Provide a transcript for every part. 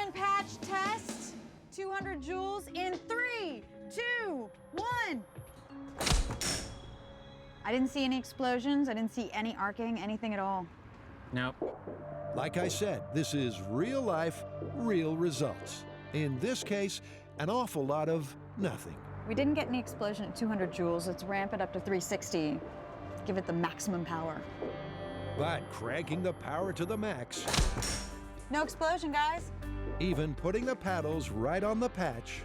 Nitroglycerin patch test. 200 joules in 3, 2, 1. I didn't see any explosions. I didn't see any arcing, anything at all. Nope. Like I said, this is real life, real results. In this case, an awful lot of nothing. We didn't get any explosion at 200 joules. Let's ramp it up to 360. Give it the maximum power. But cranking the power to the max, No explosion, guys. even putting the paddles right on the patch,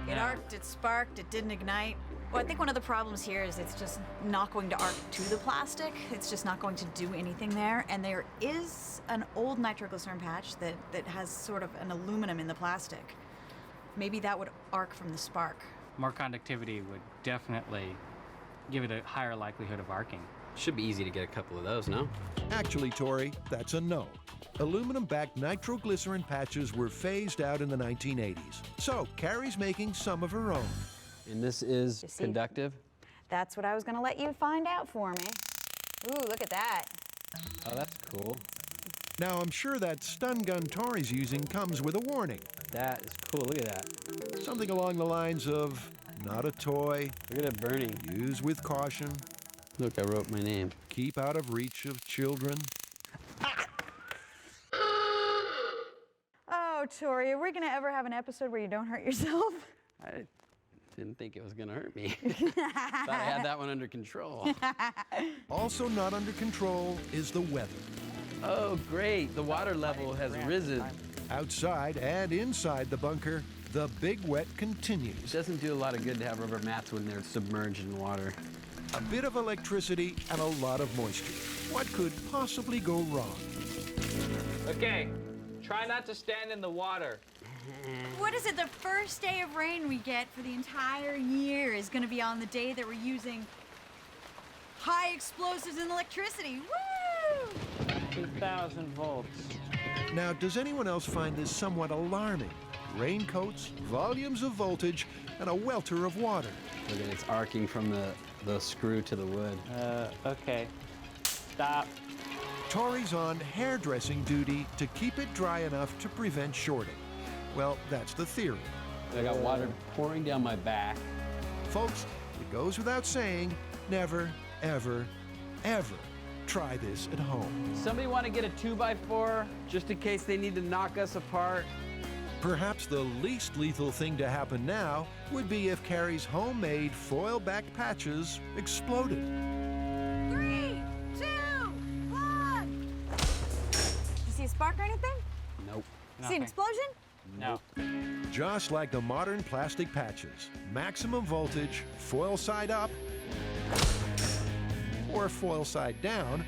It arced, it sparked, it didn't ignite. Well, I think one of the problems here is it's just not going to arc to the plastic. It's just not going to do anything there. And there is an old nitroglycerin patch that has sort of an aluminum in the plastic. Maybe that would arc from the spark. More conductivity would definitely give it a higher likelihood of arcing. Should be easy to get a couple of those, no? Actually, Tori, that's a no. Aluminum-backed nitroglycerin patches were phased out in the 1980s. So Carrie's making some of her own. And this is You see? conductive? That's what I was gonna let you find out for me. Ooh, look at that. Oh, that's cool. Now, I'm sure that stun gun Tori's using comes with a warning. That is cool. Look at that. Something along the lines of, not a toy, Look at it burning. use with caution, Look, I wrote my name. keep out of reach of children. Oh, Tori, are we gonna ever have an episode where you don't hurt yourself? I didn't think it was going to hurt me. Thought I had that one under control. Also not under control is the weather. Oh, great. The water level has risen. Outside and inside the bunker, the big wet It continues. doesn't do a lot of good to have rubber mats when they're submerged in water. A bit of electricity and a lot of moisture. What could possibly go wrong? Okay, try not to stand in the water. What is it? The first day of rain we get for the entire year is gonna be on the day that we're using high explosives and electricity. Woo! 2,000 volts. Now, does anyone else find this somewhat alarming? Raincoats, volumes of voltage, and a welter of water. Look at it, it's arcing from the screw to the wood. Okay. Stop. Tori's on hairdressing duty to keep it dry enough to prevent shorting. Well, that's the theory. I got water pouring down my back. Folks, it goes without saying, never, ever, ever try this at home. Somebody want to get a 2x4 just in case they need to knock us apart? Perhaps the least lethal thing to happen now would be if Carrie's homemade foil-back patches exploded. 3, 2, 1. You see a spark or anything? Nope. See an Nothing. explosion? No. Just like the modern plastic patches, maximum voltage, foil side up, or foil side down,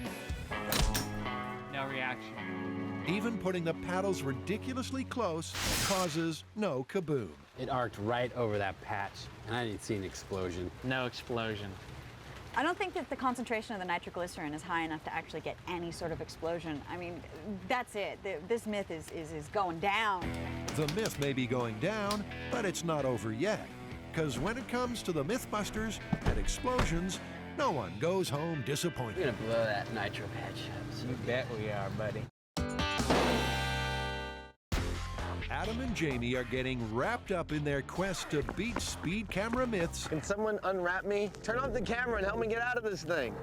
No reaction. even putting the paddles ridiculously close causes no kaboom. It arced right over that patch, and I didn't see an explosion. No explosion. I don't think that the concentration of the nitroglycerin is high enough to actually get any sort of explosion. I mean, that's it. This myth is going down. The myth may be going down, but it's not over yet. Because when it comes to the MythBusters and explosions, no one goes home We're disappointed. gonna blow that nitro patch up. You bet we are, buddy. Adam and Jamie are getting wrapped up in their quest to beat speed camera myths. Can someone unwrap me? Turn off the camera and help me get out of this thing.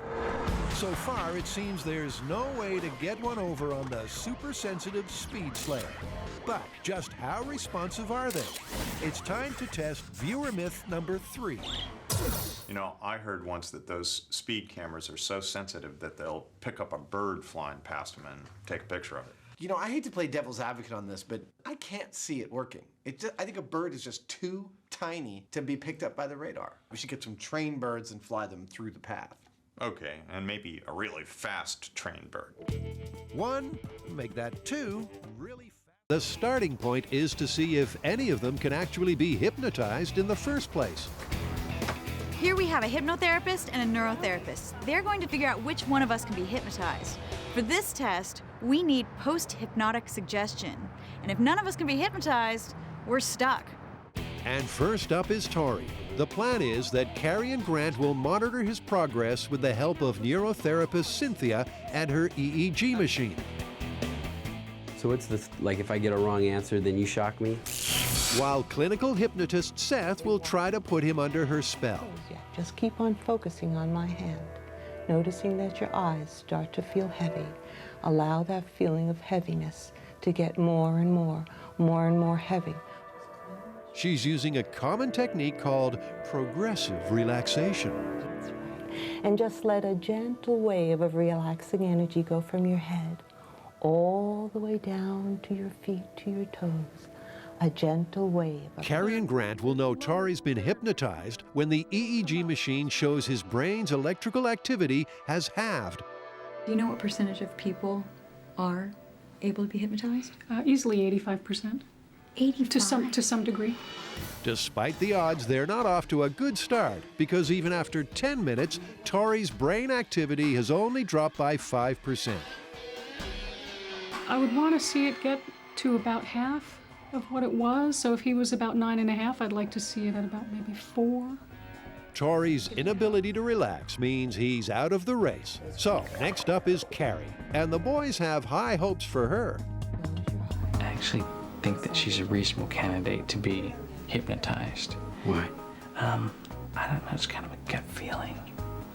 So far, it seems there's no way to get one over on the super sensitive speed slayer. But just how responsive are they? It's time to test viewer myth number 3. You know, I heard once that those speed cameras are so sensitive that they'll pick up a bird flying past them and take a picture of it. You know, I hate to play devil's advocate on this, but I can't see it working. I think a bird is just too tiny to be picked up by the radar. We should get some trained birds and fly them through the path. Okay, and maybe a really fast trained bird. 1, make that 2, really fast. The starting point is to see if any of them can actually be hypnotized in the first place. Here we have a hypnotherapist and a neurotherapist. They're going to figure out which one of us can be hypnotized. For this test, we need post-hypnotic suggestion. And if none of us can be hypnotized, we're stuck. And first up is Tori. The plan is that Carrie and Grant will monitor his progress with the help of neurotherapist Cynthia and her EEG machine. So what's this, like if I get a wrong answer, then you shock me? While clinical hypnotist Seth will try to put him under her spell. Yeah, just keep on focusing on my hand, noticing that your eyes start to feel heavy. Allow that feeling of heaviness to get more and more heavy. She's using a common technique called progressive relaxation. That's right. And just let a gentle wave of relaxing energy go from your head all the way down to your feet, to your toes. A gentle wave. Carrie and Grant will know Tori's been hypnotized when the EEG machine shows his brain's electrical activity has halved. Do you know what percentage of people are able to be hypnotized? Easily 85%. 85? To some degree. Despite the odds, they're not off to a good start because even after 10 minutes, Tori's brain activity has only dropped by 5%. I would want to see it get to about half of what it was. So if he was about 9.5, I'd like to see it at about maybe 4. Tori's inability to relax means he's out of the race. So next up is Carrie, and the boys have high hopes for her. I actually think that she's a reasonable candidate to be hypnotized. Why? I don't know, it's kind of a gut feeling.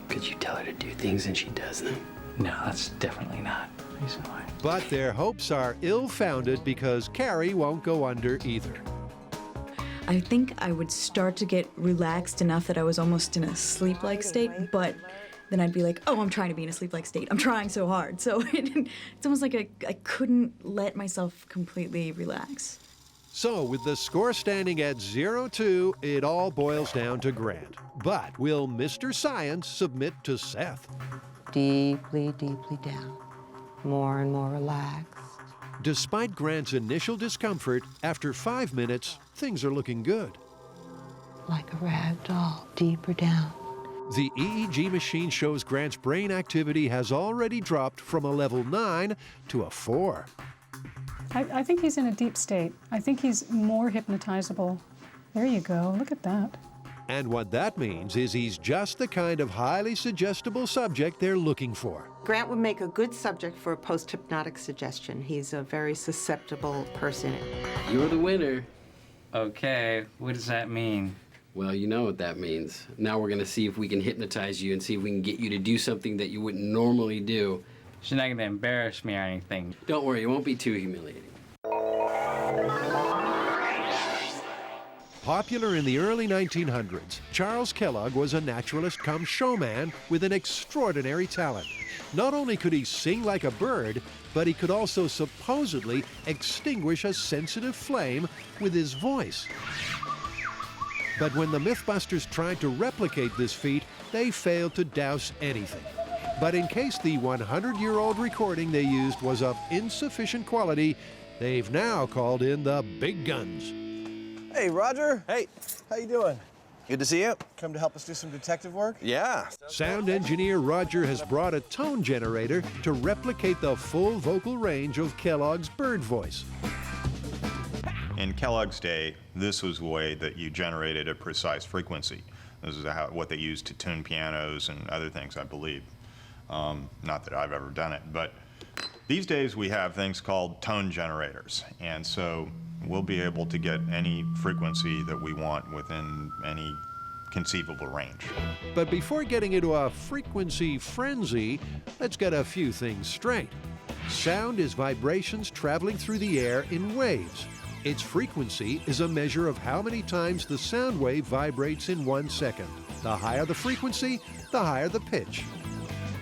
Could you tell her to do things and she does them? No, that's definitely not the reason why. But their hopes are ill-founded because Carrie won't go under either. I think I would start to get relaxed enough that I was almost in a sleep-like state, but then I'd be like, oh, I'm trying to be in a sleep-like state. I'm trying so hard. So it's almost like I couldn't let myself completely relax. So with the score standing at 0-2, it all boils down to Grant. But will Mr. Science submit to Seth? Deeply, deeply down. More and more relaxed. Despite Grant's initial discomfort, after 5 minutes, things are looking good. Like a rag doll, deeper down. The EEG machine shows Grant's brain activity has already dropped from a level 9 to a 4. I think he's in a deep state. I think he's more hypnotizable. There you go, look at that. And what that means is he's just the kind of highly suggestible subject they're looking for. Grant would make a good subject for a post-hypnotic suggestion. He's a very susceptible person. You're the winner. Okay, what does that mean? Well, you know what that means. Now we're gonna see if we can hypnotize you and see if we can get you to do something that you wouldn't normally do. She's not gonna embarrass me or anything. Don't worry, it won't be too humiliating. Popular in the early 1900s, Charles Kellogg was a naturalist come showman with an extraordinary talent. Not only could he sing like a bird, but he could also supposedly extinguish a sensitive flame with his voice. But when the MythBusters tried to replicate this feat, they failed to douse anything. But in case the 100-year-old recording they used was of insufficient quality, they've now called in the big guns. Hey, Roger. Hey, how you doing? Good to see you. Come to help us do some detective work? Yeah. Sound engineer Roger has brought a tone generator to replicate the full vocal range of Kellogg's bird voice. In Kellogg's day, this was the way that you generated a precise frequency. This is what they used to tune pianos and other things, I believe. Not that I've ever done it, but these days we have things called tone generators, and so we'll be able to get any frequency that we want within any conceivable range. But before getting into a frequency frenzy, let's get a few things straight. Sound is vibrations traveling through the air in waves. Its frequency is a measure of how many times the sound wave vibrates in 1 second. The higher the frequency, the higher the pitch.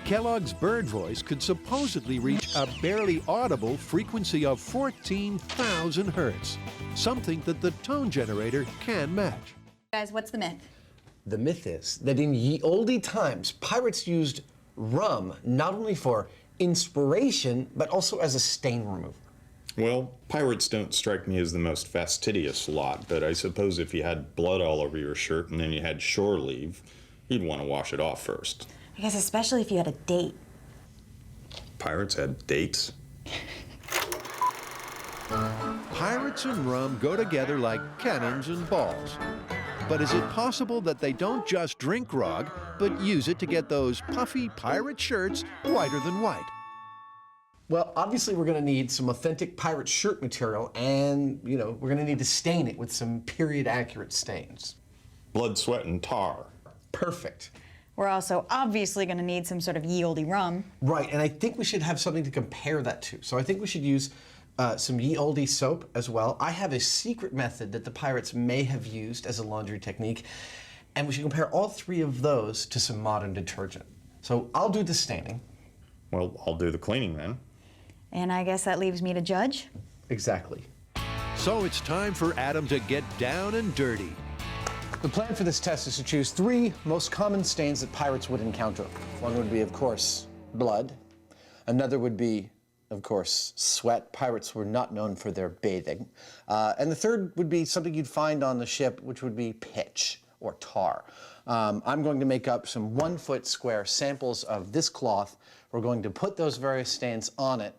Kellogg's bird voice could supposedly reach a barely audible frequency of 14,000 hertz, something that the tone generator can match. Guys, what's the myth? The myth is that in ye olde times, pirates used rum not only for inspiration, but also as a stain remover. Well, pirates don't strike me as the most fastidious lot, but I suppose if you had blood all over your shirt and then you had shore leave, you'd want to wash it off first. I guess especially if you had a date. Pirates had dates? Pirates and rum go together like cannons and balls. But is it possible that they don't just drink grog, but use it to get those puffy pirate shirts whiter than white? Well, obviously we're going to need some authentic pirate shirt material, and, you know, we're going to need to stain it with some period-accurate stains. Blood, sweat, and tar. Perfect. We're also obviously going to need some sort of ye olde rum. Right, and I think we should have something to compare that to. So I think we should use some ye olde soap as well. I have a secret method that the pirates may have used as a laundry technique, and we should compare all three of those to some modern detergent. So I'll do the staining. Well, I'll do the cleaning then. And I guess that leaves me to judge. Exactly. So it's time for Adam to get down and dirty. The plan for this test is to choose 3 most common stains that pirates would encounter. One would be, of course, blood. Another would be, of course, sweat. Pirates were not known for their bathing. And the third would be something you'd find on the ship, which would be pitch or tar. I'm going to make up some 1-foot square samples of this cloth. We're going to put those various stains on it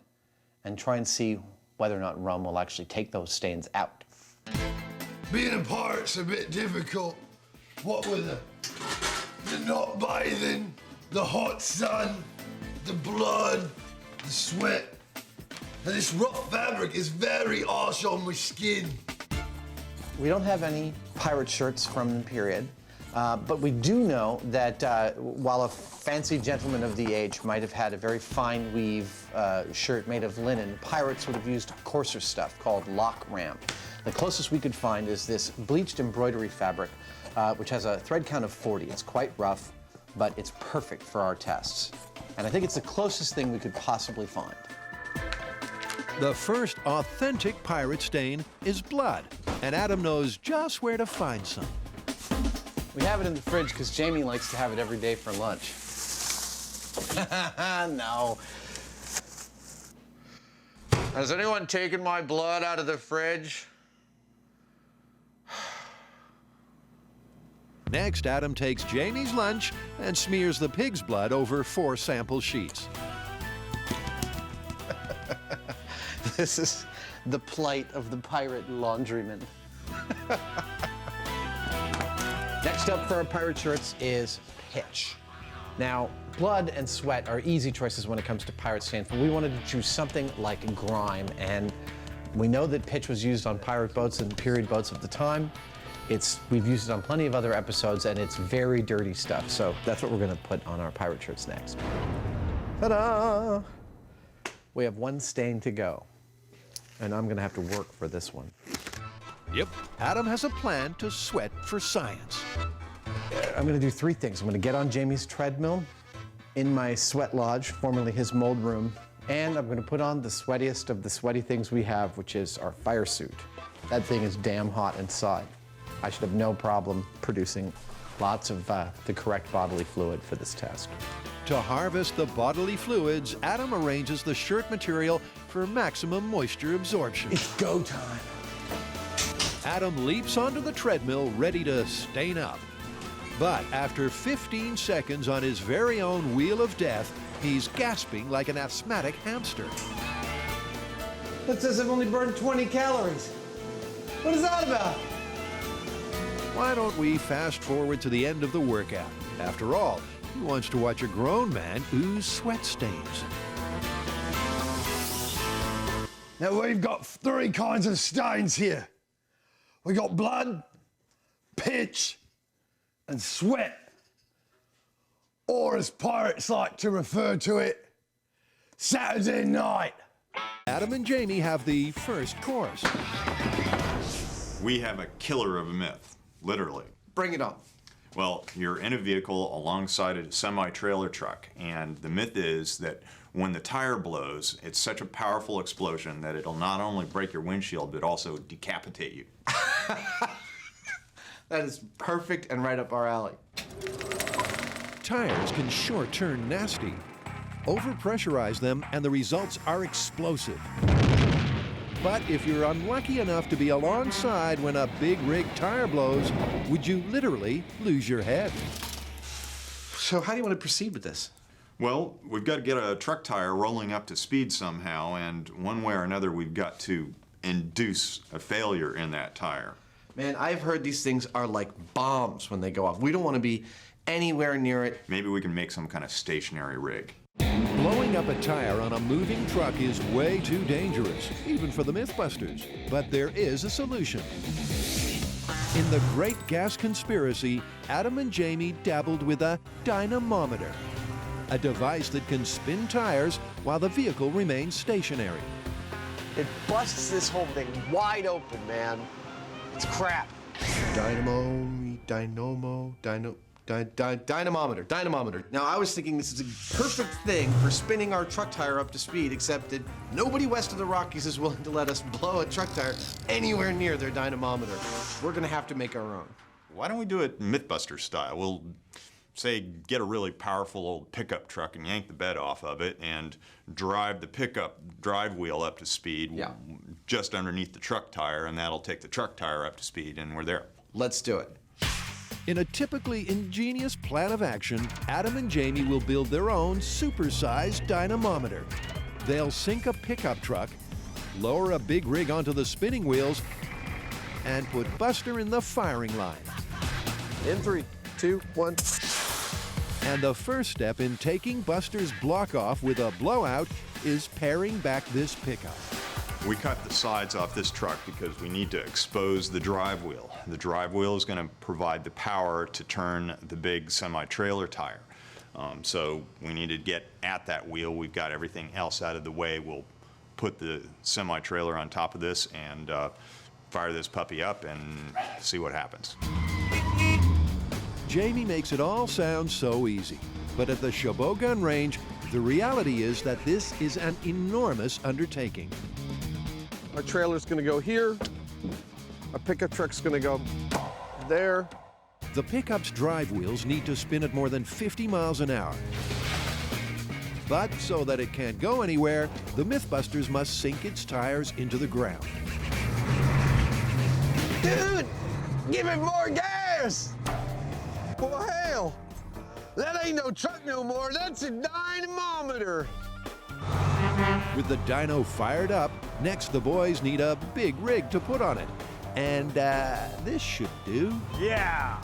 and try and see whether or not rum will actually take those stains out. Being a pirate's a bit difficult. What with the not bathing, the hot sun, the blood, the sweat. And this rough fabric is very harsh on my skin. We don't have any pirate shirts from the period, but we do know that while a fancy gentleman of the age might have had a very fine weave shirt made of linen, pirates would have used coarser stuff called lock ram. The closest we could find is this bleached embroidery fabric, which has a thread count of 40. It's quite rough, but it's perfect for our tests. And I think it's the closest thing we could possibly find. The first authentic pirate stain is blood, and Adam knows just where to find some. We have it in the fridge because Jamie likes to have it every day for lunch. No. Has anyone taken my blood out of the fridge? Next, Adam takes Jamie's lunch and smears the pig's blood over 4 sample sheets. This is the plight of the pirate laundryman. Next up for our pirate shirts is pitch. Now, blood and sweat are easy choices when it comes to pirate stains, but we wanted to choose something like grime, and we know that pitch was used on pirate boats and period boats of the time. We've used it on plenty of other episodes, and it's very dirty stuff, so that's what we're gonna put on our pirate shirts next. Ta-da! We have 1 stain to go, and I'm gonna have to work for this one. Yep, Adam has a plan to sweat for science. I'm gonna do 3 things. I'm gonna get on Jamie's treadmill in my sweat lodge, formerly his mold room, and I'm gonna put on the sweatiest of the sweaty things we have, which is our fire suit. That thing is damn hot inside. I should have no problem producing lots of the correct bodily fluid for this test. To harvest the bodily fluids, Adam arranges the shirt material for maximum moisture absorption. It's go time. Adam leaps onto the treadmill, ready to stain up. But after 15 seconds on his very own wheel of death, he's gasping like an asthmatic hamster. That says I've only burned 20 calories. What is that about? Why don't we fast forward to the end of the workout? After all, who wants to watch a grown man ooze sweat stains? Now we've got 3 kinds of stains here. We got blood, pitch, and sweat. Or as pirates like to refer to it, Saturday night. Adam and Jamie have the first course. We have a killer of a myth, literally. Bring it on. Well, you're in a vehicle alongside a semi-trailer truck, and the myth is that when the tire blows, it's such a powerful explosion that it'll not only break your windshield, but also decapitate you. That is perfect and right up our alley. Tires can sure turn nasty. Overpressurize them and the results are explosive. But if you're unlucky enough to be alongside when a big rig tire blows, would you literally lose your head? So how do you want to proceed with this? Well, we've got to get a truck tire rolling up to speed somehow, and one way or another we've got to induce a failure in that tire. Man, I've heard these things are like bombs when they go off. We don't want to be anywhere near it. Maybe we can make some kind of stationary rig. Blowing up a tire on a moving truck is way too dangerous, even for the MythBusters. But there is a solution. In the Great Gas Conspiracy, Adam and Jamie dabbled with a dynamometer, a device that can spin tires while the vehicle remains stationary. It busts this whole thing wide open, man. It's crap. Dynamometer. Now, I was thinking this is a perfect thing for spinning our truck tire up to speed, except that nobody west of the Rockies is willing to let us blow a truck tire anywhere near their dynamometer. We're gonna have to make our own. Why don't we do it MythBusters style? We'll say get a really powerful old pickup truck and yank the bed off of it and drive the pickup drive wheel up to speed just underneath the truck tire, and that'll take the truck tire up to speed, and we're there. Let's do it. In a typically ingenious plan of action, Adam and Jamie will build their own supersized dynamometer. They'll sink a pickup truck, lower a big rig onto the spinning wheels, and put Buster in the firing line. In 3, 2, 1. And the first step in taking Buster's block off with a blowout is paring back this pickup. We cut the sides off this truck because we need to expose the drive wheel. The drive wheel is going to provide the power to turn the big semi-trailer tire. So we need to get at that wheel. We've got everything else out of the way. We'll put the semi-trailer on top of this and fire this puppy up and see what happens. Jamie makes it all sound so easy, but at the Chabot gun range, the reality is that this is an enormous undertaking. Our trailer's gonna go here. Our pickup truck's gonna go there. The pickup's drive wheels need to spin at more than 50 miles an hour. But so that it can't go anywhere, the MythBusters must sink its tires into the ground. Dude, give it more gas! Well, hell, that ain't no truck no more. That's a dynamometer. With the dyno fired up, next the boys need a big rig to put on it. And this should do. Yeah!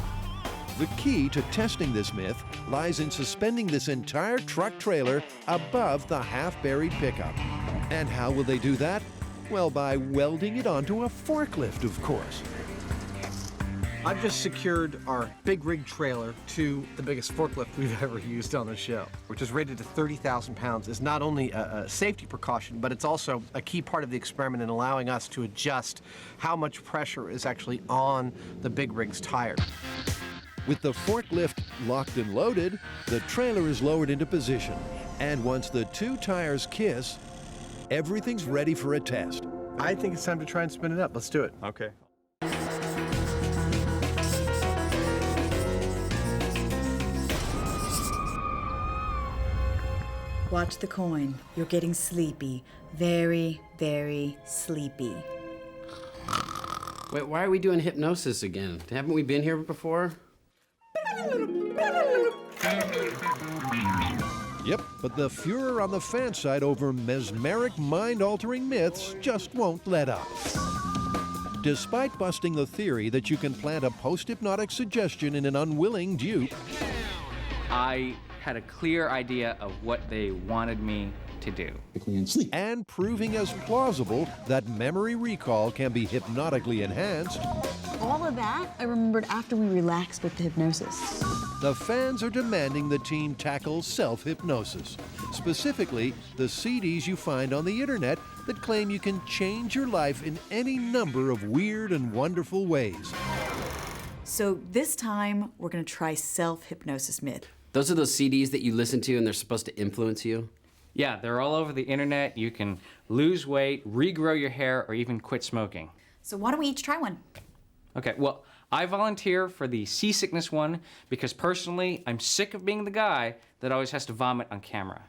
The key to testing this myth lies in suspending this entire truck trailer above the half-buried pickup. And how will they do that? Well, by welding it onto a forklift, of course. I've just secured our big rig trailer to the biggest forklift we've ever used on the show, which is rated to 30,000 pounds. It's not only a safety precaution, but it's also a key part of the experiment in allowing us to adjust how much pressure is actually on the big rig's tire. With the forklift locked and loaded, the trailer is lowered into position. And once the two tires kiss, everything's ready for a test. I think it's time to try and spin it up. Let's do it. Okay. Watch the coin. You're getting sleepy. Very, very sleepy. Wait, why are we doing hypnosis again? Haven't we been here before? Yep, but the furor on the fan side over mesmeric, mind-altering myths just won't let up. Despite busting the theory that you can plant a post-hypnotic suggestion in an unwilling dupe, I had a clear idea of what they wanted me to do. And proving as plausible that memory recall can be hypnotically enhanced, All of that I remembered after we relaxed with the hypnosis. the fans are demanding the team tackle self-hypnosis. Specifically, the CDs you find on the internet that claim you can change your life in any number of weird and wonderful ways. So this time, we're gonna try self-hypnosis myth. Those are those CDs that you listen to and they're supposed to influence you? Yeah, they're all over the internet. You can lose weight, regrow your hair, or even quit smoking. So why don't we each try one? Okay, well, I volunteer for the seasickness one because personally, I'm sick of being the guy that always has to vomit on camera.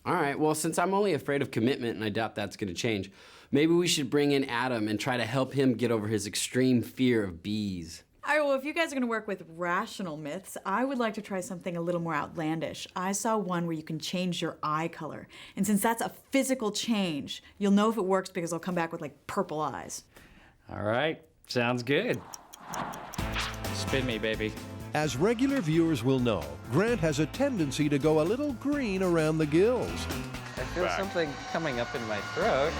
All right, well, since I'm only afraid of commitment and I doubt that's gonna change, maybe we should bring in Adam and try to help him get over his extreme fear of bees. All right, well, if you guys are gonna work with rational myths, I would like to try something a little more outlandish. I saw one where you can change your eye color. And since that's a physical change, you'll know if it works because I'll come back with like purple eyes. All right, sounds good. Spin me, baby. As regular viewers will know, Grant has a tendency to go a little green around the gills. I feel something coming up in my throat.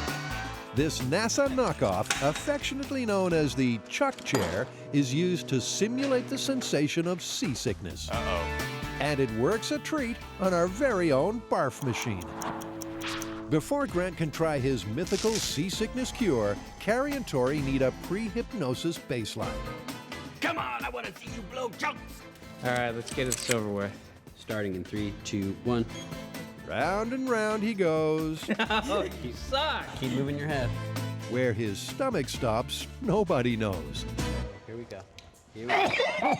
This NASA knockoff, affectionately known as the Chuck chair, is used to simulate the sensation of seasickness. And it works a treat on our very own barf machine. Before Grant can try his mythical seasickness cure, Carrie and Tori need a pre-hypnosis baseline. Come on, I want to see you blow chunks. All right, let's get this over with. Starting in 3, 2, 1. Round and round he goes. Oh, you suck. Keep moving your head. Where his stomach stops, nobody knows. Here we go. Here we go.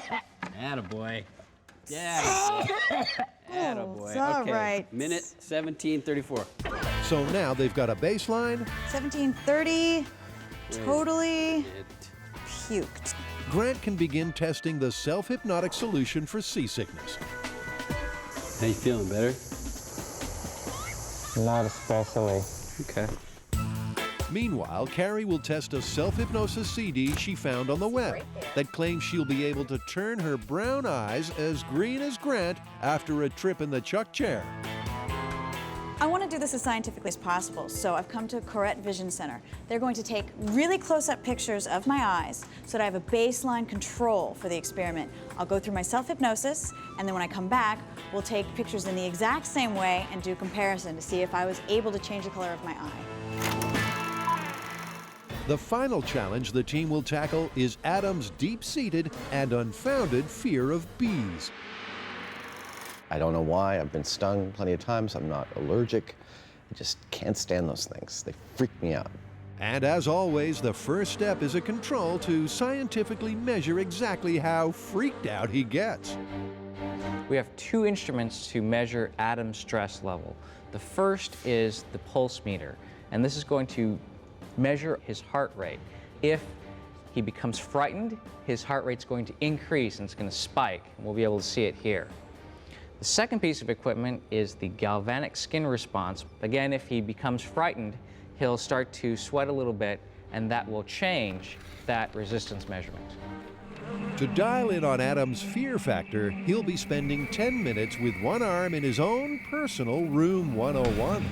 Attaboy. Yeah. Attaboy. It's all okay. right. Minute 17:34. So now they've got a baseline. 1730, totally puked. Grant can begin testing the self-hypnotic solution for seasickness. How you feeling, better? Not especially. Okay. Meanwhile, Carrie will test a self-hypnosis CD she found on the web that claims she'll be able to turn her brown eyes as green as Grant after a trip in the Chuck chair. I want to do this as scientifically as possible, so I've come to Correct Vision Center. They're going to take really close-up pictures of my eyes so that I have a baseline control for the experiment. I'll go through my self-hypnosis, and then when I come back, we'll take pictures in the exact same way and do a comparison to see if I was able to change the color of my eye. The final challenge the team will tackle is Adam's deep-seated and unfounded fear of bees. I don't know why. I've been stung plenty of times. I'm not allergic. I just can't stand those things. They freak me out. And as always, the first step is a control to scientifically measure exactly how freaked out he gets. We have 2 instruments to measure Adam's stress level. The first is the pulse meter, and this is going to measure his heart rate. If he becomes frightened, his heart rate's going to increase and it's going to spike, and we'll be able to see it here. The second piece of equipment is the galvanic skin response. Again, if he becomes frightened, he'll start to sweat a little bit, and that will change that resistance measurement. To dial in on Adam's fear factor, he'll be spending 10 minutes with one arm in his own personal Room 101.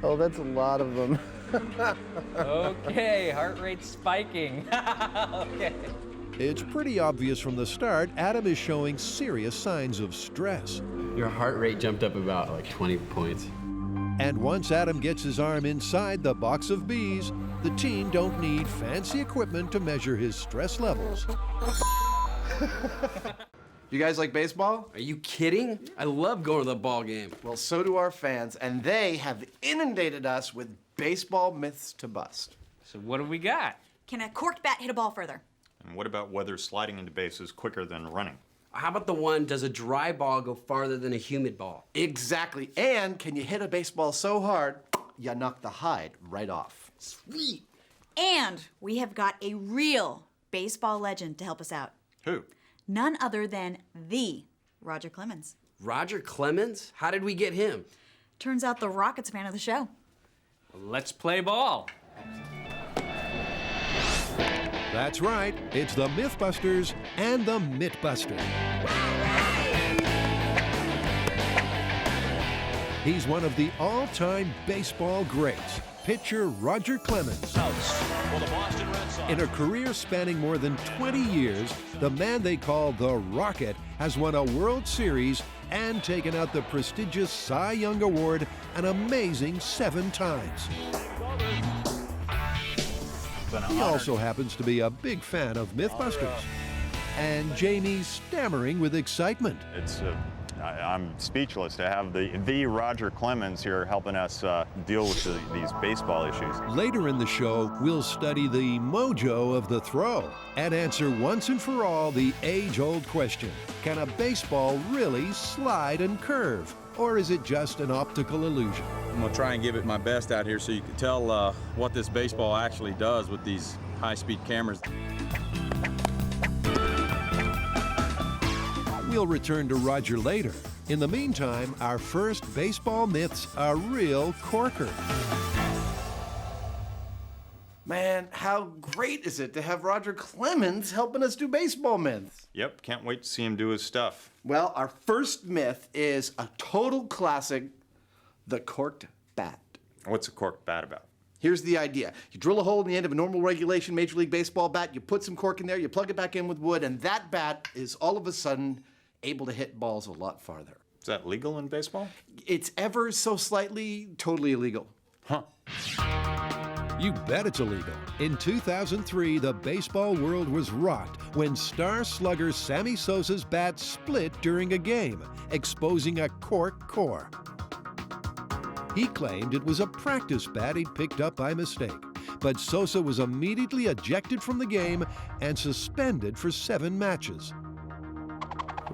Oh, that's a lot of them. Okay, heart rate spiking. Okay. It's pretty obvious from the start, Adam is showing serious signs of stress. Your heart rate jumped up about like 20 points. And once Adam gets his arm inside the box of bees, the team don't need fancy equipment to measure his stress levels. You guys like baseball? Are you kidding? I love going to the ball game. Well, so do our fans, and they have inundated us with baseball myths to bust. So what do we got? Can a corked bat hit a ball further? And what about whether sliding into base is quicker than running? How about the one, does a dry ball go farther than a humid ball? Exactly. And can you hit a baseball so hard, you knock the hide right off? Sweet. And we have got a real baseball legend to help us out. Who? None other than the Roger Clemens. Roger Clemens? How did we get him? Turns out the Rockets fan of the show. Let's play ball. That's right, it's the MythBusters and the MythBuster. He's one of the all-time baseball greats, pitcher Roger Clemens. In a career spanning more than 20 years, the man they call the Rocket has won a World Series and taken out the prestigious Cy Young Award an amazing 7 times. He also happens to be a big fan of MythBusters. And Jamie's stammering with excitement. I'm speechless to have the Roger Clemens here helping us deal with these baseball issues. Later in the show, we'll study the mojo of the throw and answer once and for all the age-old question. Can a baseball really slide and curve? Or is it just an optical illusion? I'm gonna try and give it my best out here so you can tell what this baseball actually does with these high-speed cameras. We'll return to Roger later. In the meantime, our first baseball myth's a real corker. Man, how great is it to have Roger Clemens helping us do baseball myths? Yep, can't wait to see him do his stuff. Well, our first myth is a total classic, the corked bat. What's a corked bat about? Here's the idea. You drill a hole in the end of a normal regulation Major League Baseball bat, you put some cork in there, you plug it back in with wood, and that bat is all of a sudden able to hit balls a lot farther. Is that legal in baseball? It's ever so slightly totally illegal. Huh. You bet it's illegal. In 2003, the baseball world was rocked when star slugger Sammy Sosa's bat split during a game, exposing a cork core. He claimed it was a practice bat he'd picked up by mistake, but Sosa was immediately ejected from the game and suspended for 7 matches.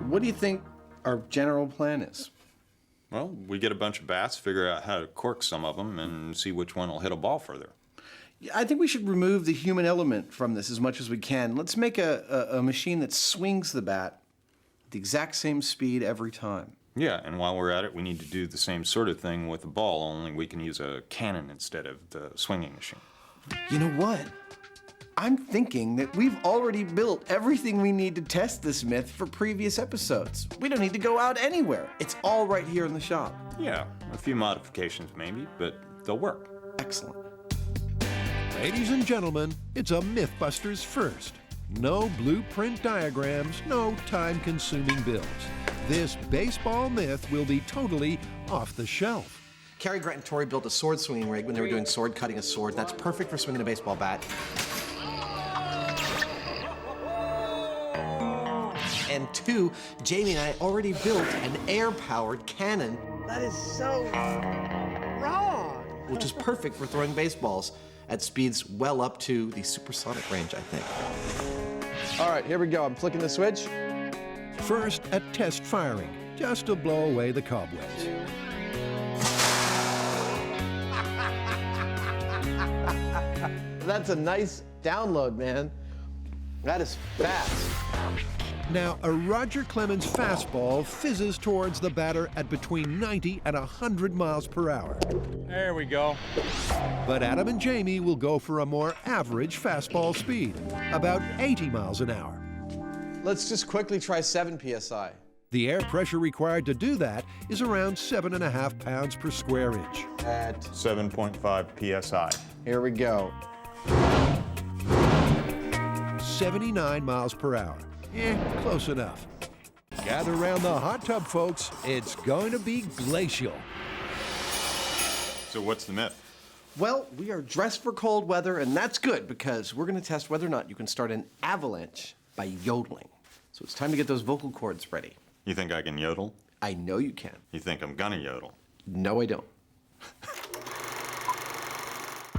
What do you think our general plan is? Well, we get a bunch of bats, figure out how to cork some of them, and see which one will hit a ball further. I think we should remove the human element from this as much as we can. Let's make a machine that swings the bat at the exact same speed every time. Yeah, and while we're at it, we need to do the same sort of thing with a ball, only we can use a cannon instead of the swinging machine. You know what? I'm thinking that we've already built everything we need to test this myth for previous episodes. We don't need to go out anywhere. It's all right here in the shop. Yeah, a few modifications maybe, but they'll work. Excellent. Ladies and gentlemen, it's a MythBusters first. No blueprint diagrams, no time-consuming builds. This baseball myth will be totally off the shelf. Cary Grant and Tori built a sword swinging rig when they were doing sword cutting a sword. That's perfect for swinging a baseball bat. And 2, Jamie and I already built an air-powered cannon. That is so wrong. Which is perfect for throwing baseballs at speeds well up to the supersonic range, I think. All right, here we go. I'm flicking the switch. First, a test firing, just to blow away the cobwebs. That's a nice download, man. That is fast. Now, a Roger Clemens fastball fizzes towards the batter at between 90 and 100 miles per hour. There we go. But Adam and Jamie will go for a more average fastball speed, about 80 miles an hour. Let's just quickly try 7 psi. The air pressure required to do that is around 7.5 pounds per square inch. At 7.5 psi. here we go. 79 miles per hour. Close enough. Gather around the hot tub, folks. It's going to be glacial. So what's the myth? Well, we are dressed for cold weather, and that's good because we're going to test whether or not you can start an avalanche by yodeling. So it's time to get those vocal cords ready. You think I can yodel? I know you can. You think I'm gonna yodel? No, I don't.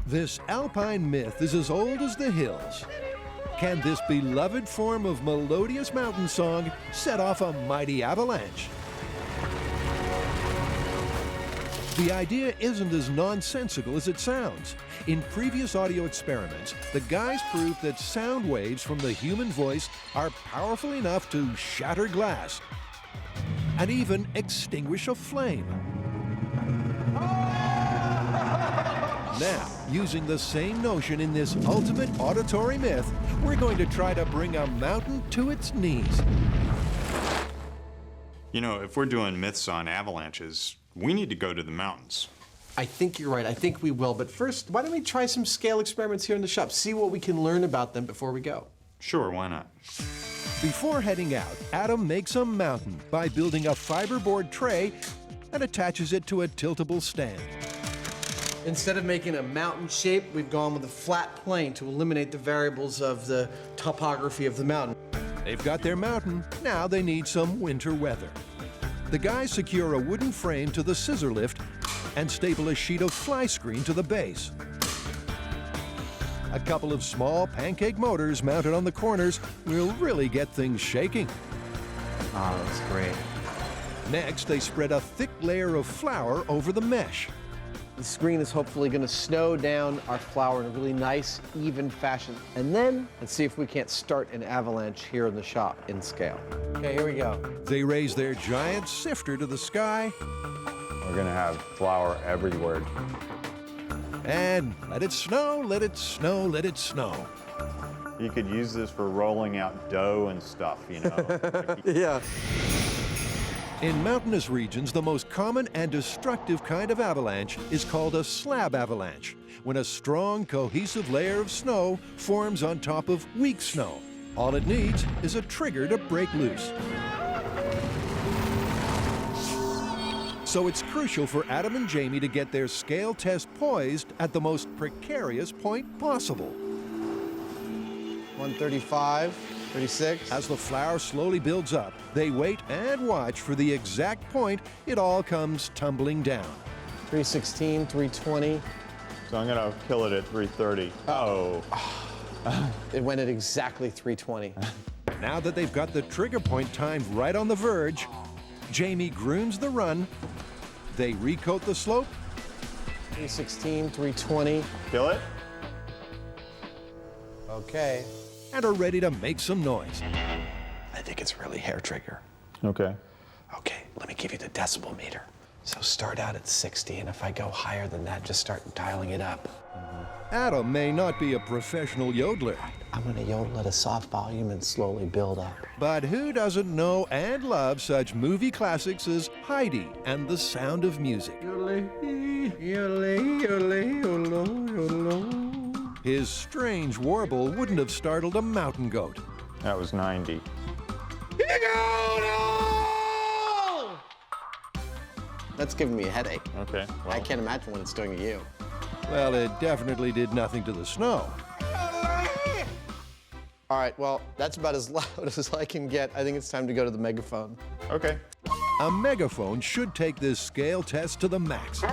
This alpine myth is as old as the hills. Can this beloved form of melodious mountain song set off a mighty avalanche? The idea isn't as nonsensical as it sounds. In previous audio experiments, the guys proved that sound waves from the human voice are powerful enough to shatter glass and even extinguish a flame. Now, using the same notion in this ultimate auditory myth, we're going to try to bring a mountain to its knees. You know, if we're doing myths on avalanches, we need to go to the mountains. I think you're right. I think we will. But first, why don't we try some scale experiments here in the shop? See what we can learn about them before we go. Sure, why not? Before heading out, Adam makes a mountain by building a fiberboard tray and attaches it to a tiltable stand. Instead of making a mountain shape, we've gone with a flat plane to eliminate the variables of the topography of the mountain. They've got their mountain, now they need some winter weather. The guys secure a wooden frame to the scissor lift and staple a sheet of fly screen to the base. A couple of small pancake motors mounted on the corners will really get things shaking. Oh, that's great. Next, they spread a thick layer of flour over the mesh. The screen is hopefully going to snow down our flour in a really nice, even fashion. And then, let's see if we can't start an avalanche here in the shop in scale. Okay, here we go. They raise their giant sifter to the sky. We're gonna have flour everywhere. And let it snow, let it snow, let it snow. You could use this for rolling out dough and stuff, you know. Yeah. In mountainous regions, the most common and destructive kind of avalanche is called a slab avalanche, when a strong, cohesive layer of snow forms on top of weak snow. All it needs is a trigger to break loose. So it's crucial for Adam and Jamie to get their scale test poised at the most precarious point possible. 135, 36. As the flour slowly builds up, they wait and watch for the exact point it all comes tumbling down. 316, 320. So I'm gonna kill it at 330. Oh. It went at exactly 320. Now that they've got the trigger point timed right on the verge, Jamie grooms the run. They recoat the slope. 316, 320. Kill it? Okay. And are ready to make some noise. I think it's really hair trigger. Okay. Okay, let me give you the decibel meter. So start out at 60, and if I go higher than that, just start dialing it up. Adam may not be a professional yodeler. I'm gonna yodel at a soft volume and slowly build up. But who doesn't know and love such movie classics as Heidi and The Sound of Music? His strange warble wouldn't have startled a mountain goat. That was 90. That's giving me a headache. Okay. I can't imagine what it's doing to you. Well, it definitely did nothing to the snow. All right, well, that's about as loud as I can get. I think it's time to go to the megaphone. Okay. A megaphone should take this scale test to the max.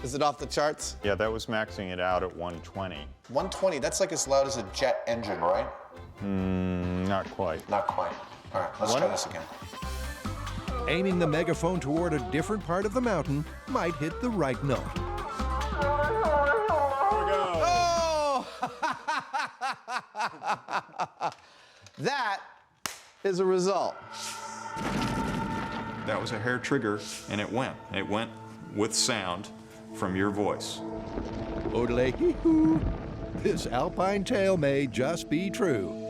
Is it off the charts? Yeah, that was maxing it out at 120. 120, that's like as loud as a jet engine, right? Not quite. Not quite. All right, let's try this again. Aiming the megaphone toward a different part of the mountain might hit the right note. Oh! That is a result. That was a hair trigger, and it went. It went with sound from your voice. Odele-hee-hoo. This alpine tale may just be true.